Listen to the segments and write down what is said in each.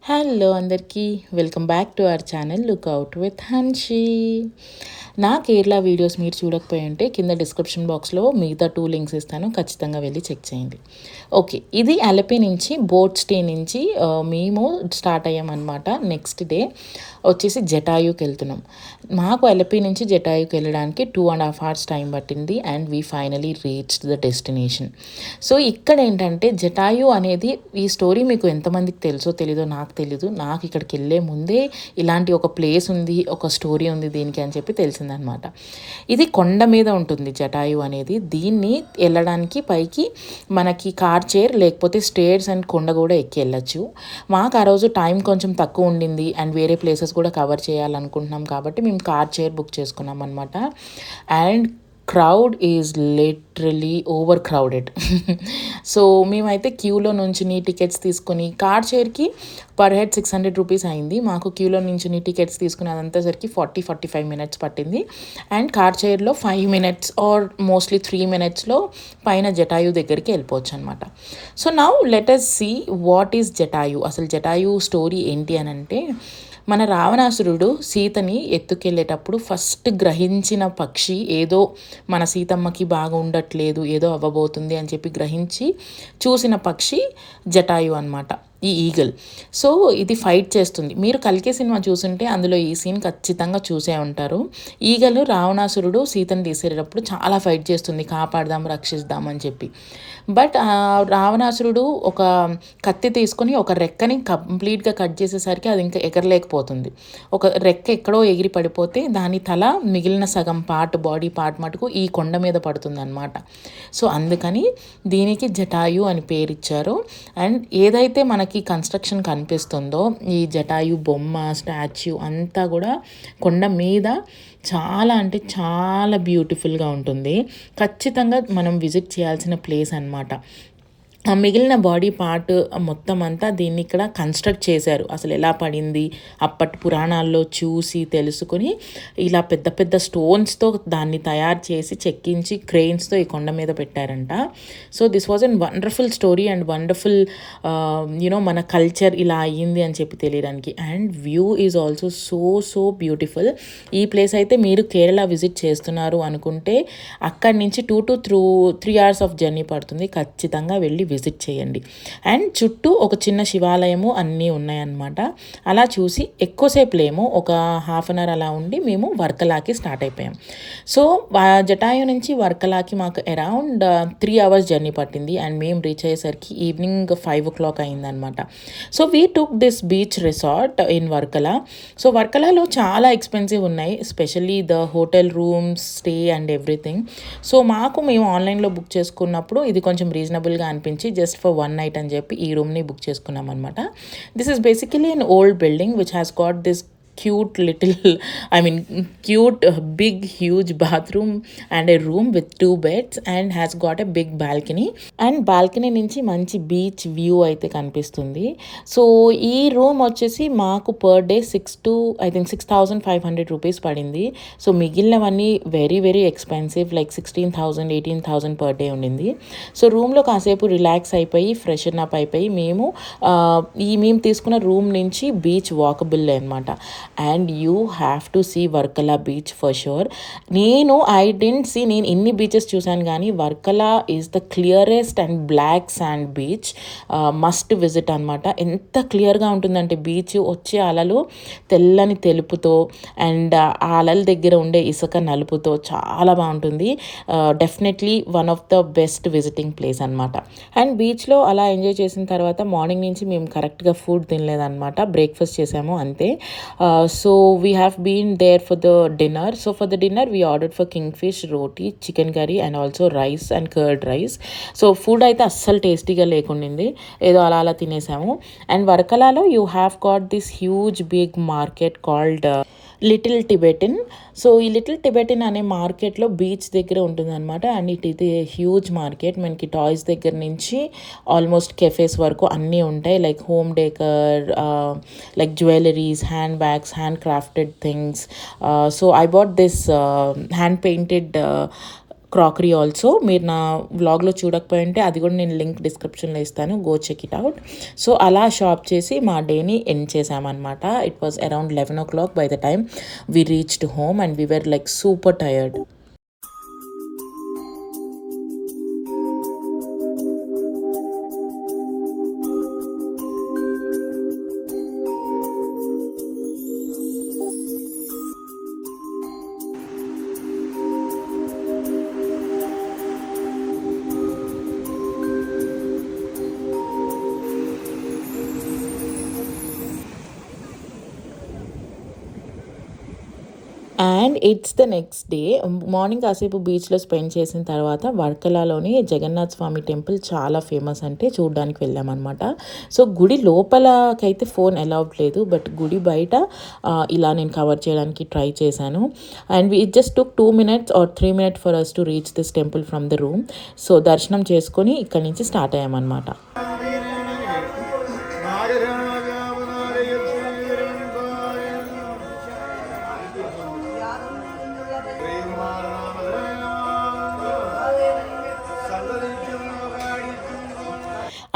Hello అందరికీ welcome back to our channel lookout with Hanshi. నా Kerala videos మీరు చూడకపోయి ఉంటే కింద డిస్క్రిప్షన్ బాక్స్లో మిగతా 2 లింక్స్ ఇస్తాను, ఖచ్చితంగా వెళ్ళి చెక్ చేయండి. ఓకే, ఇది అలపి నుంచి బోట్ స్టే నుంచి మేము స్టార్ట్ అయ్యామన్నమాట. నెక్స్ట్ డే వచ్చేసి జటాయుకి వెళ్తున్నాం. మాకు అలపి నుంచి జటాయుకి వెళ్ళడానికి 2.5 hours టైం పట్టింది and we finally reached the destination. So ఇక్కడ ఏంటంటే జటాయు అనేది, ఈ స్టోరీ మీకు ఎంతమందికి తెలుసో తెలీదో నాకు తెలీదు. నాకు ఇక్కడికి వెళ్ళే ముందే ఇలాంటి ఒక ప్లేస్ ఉంది, ఒక స్టోరీ ఉంది దీనికి అని చెప్పి తెలిసిందనమాట. ఇది కొండ మీద ఉంటుంది జటాయు అనేది. దీన్ని వెళ్ళడానికి పైకి మనకి కార్ చైర్ లేకపోతే స్టేర్స్ అండ్ కొండ కూడా ఎక్కి వెళ్ళచ్చు. మాకు ఆ రోజు టైం కొంచెం తక్కువ ఉండింది అండ్ వేరే ప్లేసెస్ కూడా కవర్ చేయాలనుకుంటున్నాం కాబట్టి మేము కార్ చైర్ బుక్ చేసుకున్నాం అనమాట. And crowd is literally over crowded. So మేమైతే క్యూలో నుంచి టికెట్స్ తీసుకొని, కార్ చైర్కి పర్ హెడ్ 600 రూపీస్ అయింది. మాకు క్యూలో నుంచి టికెట్స్ తీసుకుని అదంతా సరికి 40-45 minutes పట్టింది. అండ్ కార్ చైర్లో 5 minutes ఆర్ మోస్ట్లీ 3 minutesలో పైన జటాయు దగ్గరికి వెళ్ళిపోవచ్చు అనమాట. So now let us see what is Jatayu. అసలు జటాయు స్టోరీ ఏంటి అని అంటే, మన రావణాసురుడు సీతని ఎత్తుకెళ్ళేటప్పుడు ఫస్ట్ గ్రహించిన పక్షి ఏదో మన సీతమ్మకి బాగా ఉండట్లేదు, ఏదో అవ్వబోతుంది అని చెప్పి గ్రహించి చూసిన పక్షి జటాయు అనమాట, ఈ ఈగల్. సో ఇది ఫైట్ చేస్తుంది. మీరు కల్కి సినిమా చూసుంటే అందులో ఈ సీన్ ఖచ్చితంగా చూసే ఉంటారు. ఈగలు రావణాసురుడు సీతను తీసేటప్పుడు చాలా ఫైట్ చేస్తుంది, కాపాడదాం రక్షిద్దాం అని చెప్పి. బట్ రావణాసురుడు ఒక కత్తి తీసుకొని ఒక రెక్కని కంప్లీట్గా కట్ చేసేసరికి అది ఇంకా ఎగరలేకపోతుంది. ఒక రెక్క ఎక్కడో ఎగిరి పడిపోతే దాని తల మిగిలిన సగం పార్ట్, బాడీ పార్ట్ మటుకు ఈ కొండ మీద పడుతుంది అనమాట. సో అందుకని దీనికి జటాయు అని పేరు ఇచ్చారు. అండ్ ఏదైతే మనకి కన్స్ట్రక్షన్ కనిపిస్తుందో ఈ జటాయు బొమ్మ, స్టాచ్యూ అంతా కూడా కొండ మీద చాలా అంటే చాలా బ్యూటిఫుల్గా ఉంటుంది. ఖచ్చితంగా మనం విజిట్ చేయాల్సిన ప్లేస్ అనమాట. ఆ మిగిలిన బాడీ పార్ట్ మొత్తం అంతా దీన్ని ఇక్కడ కన్స్ట్రక్ట్ చేశారు. అసలు ఎలా పడింది అప్పటి పురాణాల్లో చూసి తెలుసుకొని ఇలా పెద్ద పెద్ద స్టోన్స్తో దాన్ని తయారు చేసి చెక్కించి క్రెయిన్స్తో ఈ కొండ మీద పెట్టారంట. So this was an wonderful story and wonderful మన కల్చర్ ఇలా అయ్యింది అని చెప్పి తెలియడానికి. And view is also so beautiful. ఈ ప్లేస్ అయితే మీరు కేరళ విజిట్ చేస్తున్నారు అనుకుంటే అక్కడి నుంచి 2 to 3 hours ఆఫ్ జర్నీ పడుతుంది. ఖచ్చితంగా వెళ్ళి విజిట్ చేయండి. అండ్ చుట్టూ ఒక చిన్న శివాలయము అన్నీ ఉన్నాయన్నమాట. అలా చూసి ఎక్కువసేపు లేము, ఒక 1/2 hour అలా ఉండి మేము వర్కలాకి స్టార్ట్ అయిపోయాం. సో జటాయు నుంచి వర్కలాకి మాకు అరౌండ్ 3 hours జర్నీ పట్టింది అండ్ మేము రీచ్ అయ్యేసరికి ఈవినింగ్ 5 o'clock అయిందనమాట. So we took this beach resort in Varkala. So వర్కలాలో చాలా ఎక్స్పెన్సివ్ ఉన్నాయి, especially the hotel rooms, stay and everything. So మేము ఆన్లైన్లో బుక్ చేసుకున్నప్పుడు ఇది కొంచెం రీజనబుల్గా అనిపించి జస్ట్ ఫర్ 1 night అని చెప్పి ఈ రూమ్ని బుక్ చేసుకున్నాం అనమాట. This is basically an old building which has got this cute little cute big huge bathroom and a room with 2 beds and has got a big balcony and balcony నుంచి మంచి beach view అయితే కనిపిస్తుంది. So ఈ room వచ్చేసి మాకు per day 6,500 rupees పడింది. So మిగిలినవన్నీ very expensive, like 16,000 18,000 per day ఉండింది. సో రూమ్లో కాసేపు రిలాక్స్ అయిపోయి ఫ్రెషన్ అప్ అయిపోయి మేము తీసుకున్న రూమ్ నుంచి బీచ్ వాకబుల్ అనమాట. And you have to see Varkala beach for sure. నేను ఇన్ని బీచెస్ చూశాను కానీ Varkala is the clearest and black sand beach. Must visit అనమాట. ఎంత క్లియర్గా ఉంటుందంటే బీచ్ వచ్చే అలలు తెల్లని తెలుపుతో అండ్ ఆ అలల దగ్గర ఉండే ఇసుక నలుపుతో చాలా బాగుంటుంది. Definitely one of the best visiting place అనమాట. అండ్ బీచ్లో అలా ఎంజాయ్ చేసిన తర్వాత మార్నింగ్ నుంచి మేము కరెక్ట్గా ఫుడ్ తినలేదన్నమాట, బ్రేక్ఫాస్ట్ చేసాము అంతే. So we have been there for the dinner. So for the dinner we ordered for kingfish, roti, chicken curry and also rice and curd rice. So food అయితే అస్సలు టేస్టీగా లేకుండింది, ఏదో అలా తినేసాము. అండ్ వర్కలాలో you have got this huge big market called little Tibetan. So ఈ little Tibetan అనే మార్కెట్లో బీచ్ దగ్గర ఉంటుందన్నమాట. అండ్ ఇది హ్యూజ్ మార్కెట్. మనకి టాయ్స్ దగ్గర నుంచి ఆల్మోస్ట్ కెఫేస్ వరకు అన్నీ ఉంటాయి, like home decor, like jewelleries, hand bags, hand crafted things. So I bought this hand painted crockery also. మీరు నా వ్లాగ్లో చూడకపోయింటే అది కూడా నేను లింక్ డిస్క్రిప్షన్లో ఇస్తాను, go check it out. So అలా షాప్ చేసి మా డేని ఎండ్ చేసామన్నమాట. It was around 11 o'clock by the time we reached home and we were like super tired. And it's the next day. Morning కాసేపు బీచ్లో స్పెండ్ చేసిన తర్వాత వర్కలాలోని జగన్నాథ్ స్వామి టెంపుల్ చాలా ఫేమస్, అంటే చూడడానికి వెళ్ళామన్నమాట. సో గుడి లోపలకైతే ఫోన్ అలౌడ్ లేదు, బట్ గుడి బయట ఇలా నేను కవర్ చేయడానికి ట్రై చేశాను. And it just took 2 minutes or 3 minutes for us to reach this temple from the room. So దర్శనం చేసుకొని ఇక్కడి నుంచి స్టార్ట్ అయ్యామన్నమాట.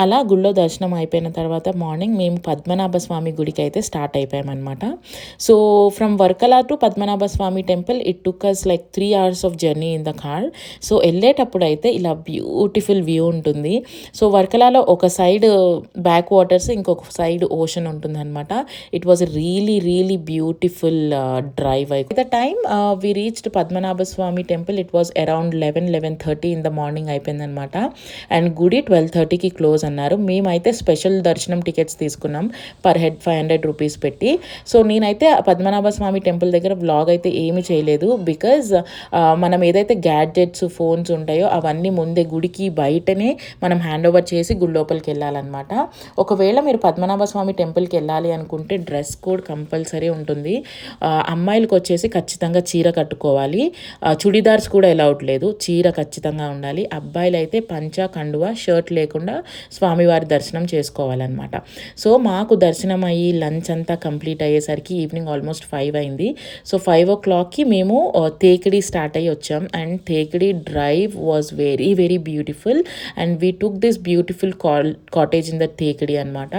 అలా గుళ్ళో దర్శనం అయిపోయిన తర్వాత మార్నింగ్ మేము పద్మనాభ స్వామి గుడికి అయితే స్టార్ట్ అయిపోయామన్నమాట. So from Varkala to Padmanabha Swamy temple it took us like 3 hours of journey in the car. So వెళ్ళేటప్పుడు అయితే ఇలా బ్యూటిఫుల్ వ్యూ ఉంటుంది. సో వర్కలాలో ఒక సైడ్ బ్యాక్ వాటర్స్, ఇంకొక సైడ్ ఓషన్ ఉంటుంది అనమాట. It was really really beautiful drive. At the time we reached Padmanabha Swamy temple it was around 11:30 in the morning అయిపోయిందనమాట. అండ్ గుడి 12:30కి క్లోజ్ అన్నారు. మేమైతే స్పెషల్ దర్శనం టికెట్స్ తీసుకున్నాం, పర్ హెడ్ 500 రూపీస్ పెట్టి. సో నేనైతే పద్మనాభ స్వామి టెంపుల్ దగ్గర వ్లాగ్ అయితే ఏమీ చేయలేదు, బికాజ్ మనం ఏదైతే గ్యాడ్జెట్స్ ఫోన్స్ ఉంటాయో అవన్నీ ముందే గుడికి బయటనే మనం హ్యాండ్ ఓవర్ చేసి గుడి లోపలికి వెళ్ళాలన్నమాట. ఒకవేళ మీరు పద్మనాభ స్వామి టెంపుల్కి వెళ్ళాలి అనుకుంటే డ్రెస్ కోడ్ కంపల్సరీ ఉంటుంది. అమ్మాయిలకు వచ్చేసి ఖచ్చితంగా చీర కట్టుకోవాలి, చుడిదార్స్ కూడా అలౌడ్ లేదు, చీర ఖచ్చితంగా ఉండాలి. అబ్బాయిలు అయితే పంచా కండువా షర్ట్ లేకుండా స్వామివారి దర్శనం చేసుకోవాలన్నమాట. సో మాకు దర్శనం అయ్యి లంచ్ అంతా కంప్లీట్ అయ్యేసరికి ఈవినింగ్ ఆల్మోస్ట్ 5 అయింది. సో 5 o'clockకి మేము తేకిడి స్టార్ట్ అయ్యి వచ్చాం. And Thekkady drive was very very beautiful. And we took this beautiful cottage in the Thekkady అనమాట.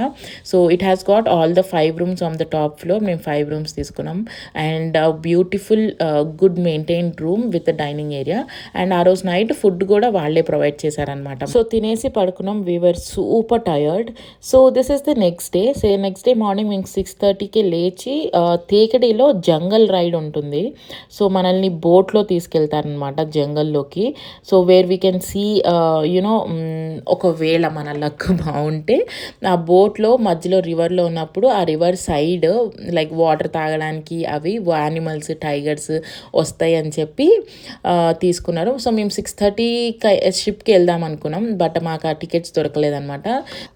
So it has got all the 5 rooms on the top floor. మేము 5 rooms తీసుకున్నాం. And beautiful good maintained room with dining area. And ఆ రోజు night food కూడా వాళ్ళే provide చేశారనమాట. So తినేసి పడుకున్నాం. We were super tired. So this is the next day. So next day morning మేము 6:30కి లేచి తేకడిలో జంగల్ రైడ్ ఉంటుంది. సో మనల్ని బోట్లో తీసుకెళ్తారనమాట జంగల్లోకి. So where we can see you know, ఒకవేళ మన లక్ బాగుంటే ఆ బోట్లో మధ్యలో రివర్లో ఉన్నప్పుడు ఆ రివర్ సైడ్ లైక్ వాటర్ తాగడానికి అవి యానిమల్స్, టైగర్స్ వస్తాయి అని చెప్పి తీసుకున్నారు. సో మేము 6:30 షిప్కి వెళ్దాం అనుకున్నాం, బట్ మాకు ఆ టికెట్స్ దొరకలేదన్నమాట.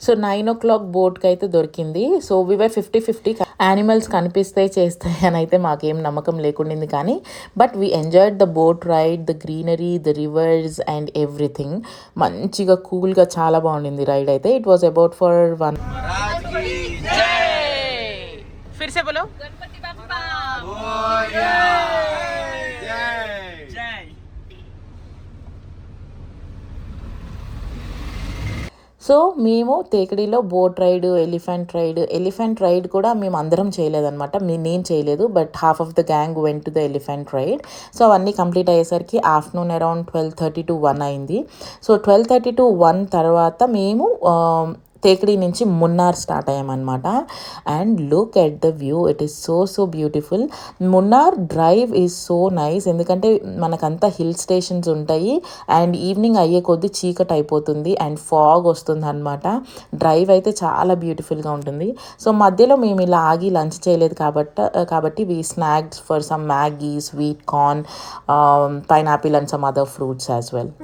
సో 9 o'clock బోట్కి అయితే దొరికింది. So Weaver 50-50. యానిమల్స్ కనిపిస్తాయి చేస్తాయి అని అయితే మాకేం నమ్మకం లేకుండింది, కానీ but we enjoyed the boat ride, the greenery, the rivers and everything. మంచిగా కూల్గా చాలా బాగుండింది రైడ్ అయితే. It was about for 1. ఫిర్ సే బోలో గణపతి బప్పా సో మేము తేకడిలో బోట్ రైడ్, ఎలిఫెంట్ రైడ్ కూడా మేము అందరం చేయలేదన్నమాట. నేను చేయలేదు, but half of the gang went to the elephant ride. So అవన్నీ కంప్లీట్ అయ్యేసరికి ఆఫ్టర్నూన్ అరౌండ్ 12:30 to 1 అయింది. సో 12:30 to 1 తర్వాత మేము తేకడి నుంచి మున్నార్ స్టార్ట్ అయ్యామన్నమాట. And look at the view, it is so beautiful. Munnar drive is so nice, ఎందుకంటే మనకంతా hill stations ఉంటాయి అండ్ ఈవినింగ్ అయ్యే కొద్దీ చీకటి అయిపోతుంది అండ్ ఫాగ్ వస్తుంది అనమాట. డ్రైవ్ అయితే చాలా బ్యూటిఫుల్గా ఉంటుంది. సో మధ్యలో మేము ఇలా ఆగి లంచ్ చేయలేదు కాబట్టి we snacks for some Maggi, sweet corn, pineapple and some other fruits as well.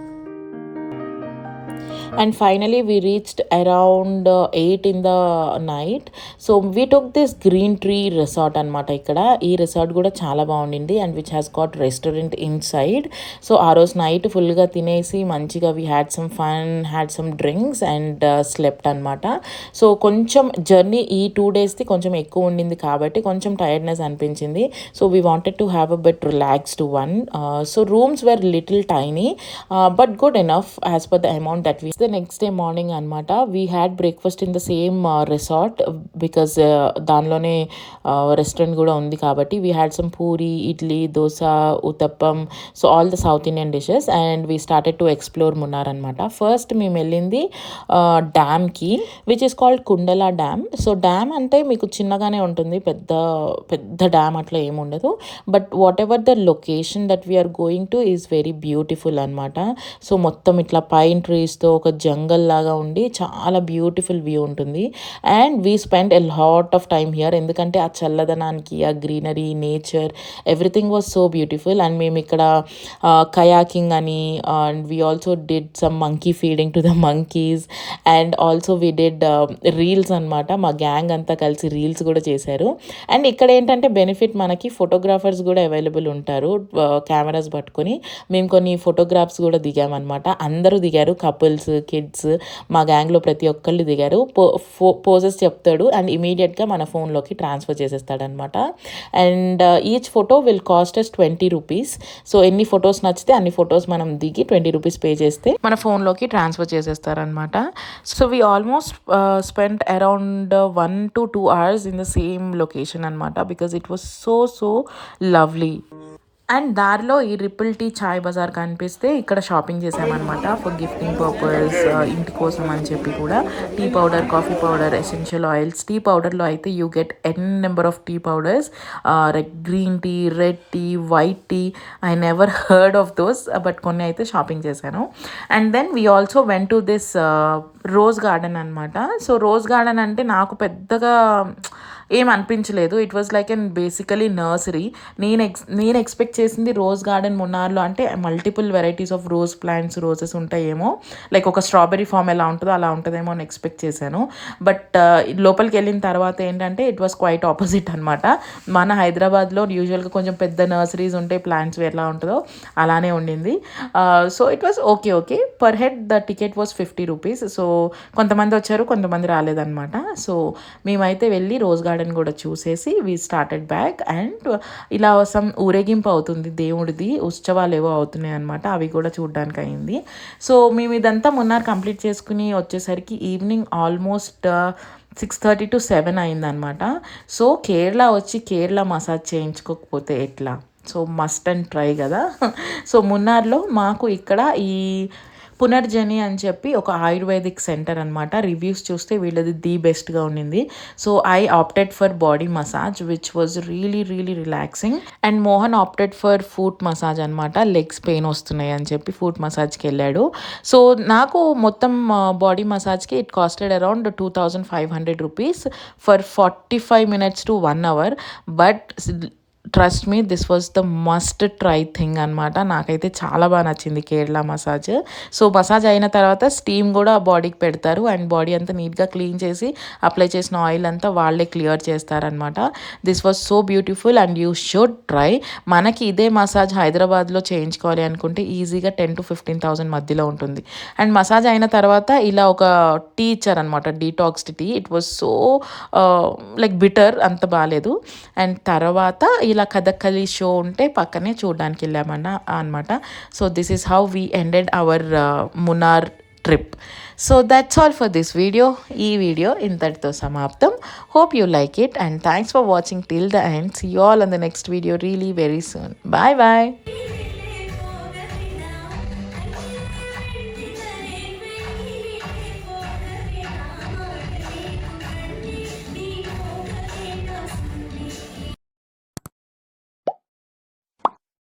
And finally we reached around 8 in the night. So we took this green tree resort అనమాట. ఇక్కడ ఈ resort కూడా చాలా బాగుండింది and which has got restaurant inside. So ఆ రోజు night ఫుల్గా తినేసి మంచిగా we had some fun, had some drinks and slept అనమాట. సో కొంచెం జర్నీ ఈ 2 డేస్ది కొంచెం ఎక్కువ ఉండింది కాబట్టి కొంచెం టైర్డ్నెస్ అనిపించింది. So we wanted to have a bit relaxed one. So rooms were little tiny but good enough as per the amount that we. The next day morning అనమాట we had breakfast in the same resort because దానిలోనే restaurant కూడా ఉంది కాబట్టి we had some puri, idli, dosa, uttapam, so all the South Indian dishes and we started to explore Munnar అనమాట. First మేము వెళ్ళింది డ్యామ్కి which is called Kundala dam. So dam అంటే మీకు చిన్నగానే ఉంటుంది, పెద్ద పెద్ద డ్యామ్ అట్లా ఏముండదు. But whatever the location that we are going to is very beautiful అనమాట. సో మొత్తం ఇట్లా పైన్ ట్రీస్తో ఒక జంగల్ లాగా ఉండి చాలా బ్యూటిఫుల్ వ్యూ ఉంటుంది. And we spend a lot of time here ఎందుకంటే ఆ చల్లదనానికి, ఆ greenery, nature, everything was so beautiful. And మేము ఇక్కడ కయాకింగ్ అని and we also did some monkey feeding to the monkeys and also we did reels అనమాట. మా gang అంతా కలిసి రీల్స్ కూడా చేశారు. అండ్ ఇక్కడ ఏంటంటే బెనిఫిట్ మనకి ఫోటోగ్రాఫర్స్ కూడా అవైలబుల్ ఉంటారు కెమెరాస్ పట్టుకొని. మేము కొన్ని ఫోటోగ్రాఫ్స్ కూడా దిగామన్నమాట. అందరూ దిగారు, కపుల్స్, కిడ్స్, మా గ్యాంగ్లో ప్రతి ఒక్కళ్ళు దిగారు. పోజెస్ చెప్తాడు అండ్ ఇమీడియట్గా మన ఫోన్లోకి ట్రాన్స్ఫర్ చేసేస్తాడనమాట. And each photo will cost us 20 rupees. So ఎన్ని ఫొటోస్ నచ్చితే అన్ని ఫొటోస్ మనం దిగి 20 రూపీస్ పే చేస్తే మన ఫోన్లోకి ట్రాన్స్ఫర్ చేసేస్తారనమాట. So we almost spend around 1 to 2 hours in the same location అనమాట because it was so lovely. And దారిలో ఈ రిపుల్ టీ చాయ్ బజార్ కనిపిస్తే ఇక్కడ షాపింగ్ చేసామన్నమాట ఫర్ గిఫ్టింగ్ పర్పస్, ఇంటి కోసం అని చెప్పి కూడా. Tea powder, coffee powder, essential oils. Tea పౌడర్లో అయితే you get number of tea powders, like green tea, red tea, white tea. I never heard of those but కొన్ని అయితే షాపింగ్ చేశాను. And then we also went to this rose garden అనమాట. So rose garden అంటే నాకు పెద్దగా ఏం అనిపించలేదు. It was like an basically nursery. నేను ఎక్స్పెక్ట్ చేసింది రోజ్ గార్డెన్ మున్నార్లో అంటే multiple varieties of rose plants, roses ఉంటాయేమో, లైక్ ఒక స్ట్రాబెరీ ఫామ్ ఎలా ఉంటుందో అలా ఉంటుందేమో అని ఎక్స్పెక్ట్ చేశాను. బట్ లోపలికి వెళ్ళిన తర్వాత ఏంటంటే ఇట్ వాస్ క్వైట్ ఆపోజిట్ అనమాట. మన హైదరాబాద్లో యూజువల్గా కొంచెం పెద్ద నర్సరీస్ ఉంటాయి, ప్లాంట్స్ ఎలా ఉంటుందో అలానే ఉండింది. So it was okay. Per head the ticket was 50 rupees. So కొంతమంది వచ్చారు, కొంతమంది రాలేదన్నమాట. సో మేమైతే వెళ్ళి రోజ్ గార్డెన్ కూడా చూసేసి వీ స్టార్టెడ్ బ్యాక్. అండ్ ఇలా ఊరేగింపు అవుతుంది దేవుడిది, ఉత్సవాలు ఏవో అవుతున్నాయి అనమాట, అవి కూడా చూడడానికి అయింది. సో మేము ఇదంతా మున్నార్ కంప్లీట్ చేసుకుని వచ్చేసరికి ఈవినింగ్ ఆల్మోస్ట్ 6:30 to 7 అయిందనమాట. సో కేరళ వచ్చి కేరళ మసాజ్ చేయించుకోకపోతే ఎట్లా? సో మస్ట్ అండ్ ట్రై కదా. సో మున్నార్లో మాకు ఇక్కడ ఈ పునర్జని అని చెప్పి ఒక ఆయుర్వేదిక్ సెంటర్ అనమాట. రివ్యూస్ చూస్తే వీళ్ళది ది బెస్ట్గా ఉండింది. So I opted for body massage which was really relaxing. And Mohan opted for foot massage అనమాట. లెగ్స్ పెయిన్ వస్తున్నాయి అని చెప్పి ఫుట్ మసాజ్కి వెళ్ళాడు. సో నాకు మొత్తం బాడీ మసాజ్కి it costed around 2500 rupees for 45 minutes to 1 hour. But trust me, this was the must try thing అనమాట. నాకైతే చాలా బాగా నచ్చింది కేరళ మసాజ్. సో మసాజ్ అయిన తర్వాత స్టీమ్ కూడా బాడీకి పెడతారు అండ్ బాడీ అంతా నీట్గా క్లీన్ చేసి అప్లై చేసిన ఆయిల్ అంతా వాళ్ళే క్లియర్ చేస్తారనమాట. This was so beautiful and you should try. మనకి ఇదే మసాజ్ హైదరాబాద్లో చేయించుకోవాలి అనుకుంటే ఈజీగా 10,000 to 15,000 మధ్యలో ఉంటుంది. అండ్ మసాజ్ అయిన తర్వాత ఇలా ఒక టీ ఇచ్చారనమాట, detoxed tea. It was so like bitter, అంత బాగాలేదు. అండ్ తర్వాత ఇలా కథక్కలి షో ఉంటే పక్కనే చూడడానికి అనమాట. So this is how we ended our Munnar trip. So that's all for this video. ఈ వీడియో ఇంతటితో సమాప్తం. Hope you like it and thanks for watching till the end. See you all on the next video really very soon. Bye.